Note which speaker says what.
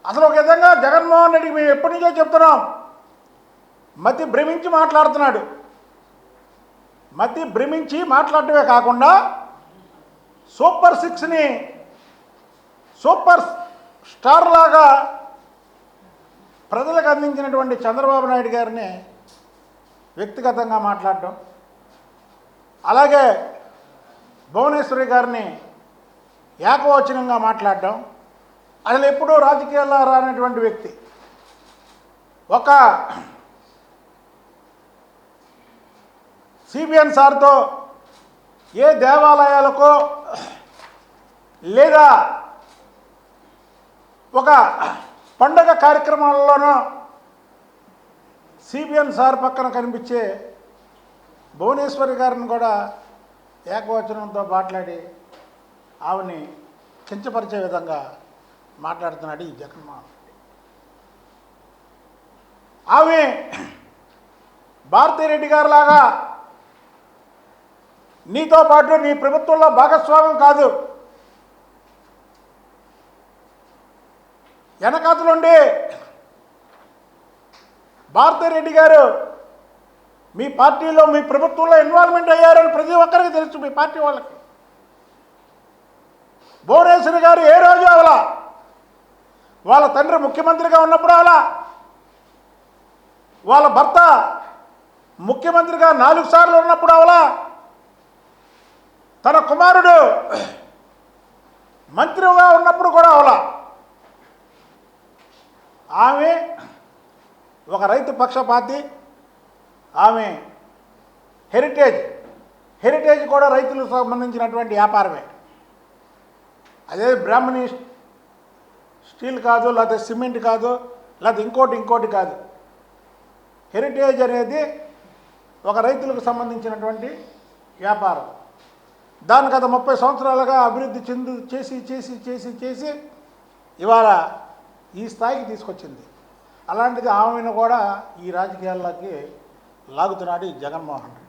Speaker 1: అసలు ఒక విధంగా జగన్మోహన్ రెడ్డికి మేము ఎప్పటి నుంచో చెప్తున్నాం, మతి భ్రమించి మాట్లాడుతున్నాడు. మతి భ్రమించి మాట్లాడటమే కాకుండా సూపర్ సిక్స్ని సూపర్ స్టార్ లాగా ప్రజలకు అందించినటువంటి చంద్రబాబు నాయుడు గారిని వ్యక్తిగతంగా మాట్లాడటం, అలాగే భువనేశ్వరి గారిని ఏకవచనంగా మాట్లాడటం, అసలు ఎప్పుడూ రాజకీయాల్లో రానటువంటి వ్యక్తి ఒక సిబిఎన్ సార్తో ఏ దేవాలయాలకో లేదా ఒక పండగ కార్యక్రమాల్లోనో సిబిఎన్ సార్ పక్కన కనిపించే భువనేశ్వరి గారిని కూడా ఏకవచనంతో మాట్లాడి ఆవిని కించపరిచే విధంగా మాట్లాడుతున్నాడు ఈ జగన్మోహన్ రెడ్డి. ఆమె భారతిరెడ్డి గారిలాగా నీతో పాటు నీ ప్రభుత్వంలో భాగస్వామ్యం కాదు, వెనకాతలుండి భారతిరెడ్డి గారు మీ పార్టీలో మీ ప్రభుత్వంలో ఇన్వాల్వ్మెంట్ అయ్యారని ప్రతి ఒక్కరికి తెలుసు, మీ పార్టీ వాళ్ళకి. భువనేశ్వరి గారు ఏ రోజు అవలా, వాళ్ళ తండ్రి ముఖ్యమంత్రిగా ఉన్నప్పుడు అవలా, వాళ్ళ భర్త ముఖ్యమంత్రిగా 4 సార్లు ఉన్నప్పుడు అవలా, తన కుమారుడు మంత్రిగా ఉన్నప్పుడు కూడా అవలా. ఆమె ఒక రైతు పక్షపాతి, ఆమె హెరిటేజ్ కూడా రైతులకు సంబంధించినటువంటి వ్యాపారమే. అదే బ్రాహ్మణి స్టీల్ కాదు, లేకపోతే సిమెంట్ కాదు, లేకపోతే ఇంకోటి కాదు. హెరిటేజ్ అనేది ఒక రైతులకు సంబంధించినటువంటి వ్యాపారం. దాని గత 30 సంవత్సరాలుగా అభివృద్ధి చేసి ఇవాళ ఈ స్థాయికి తీసుకొచ్చింది. అలాంటిది ఆమెను కూడా ఈ రాజకీయాల్లోకి లాగుతున్నాడు ఈ జగన్మోహన్ రెడ్డి.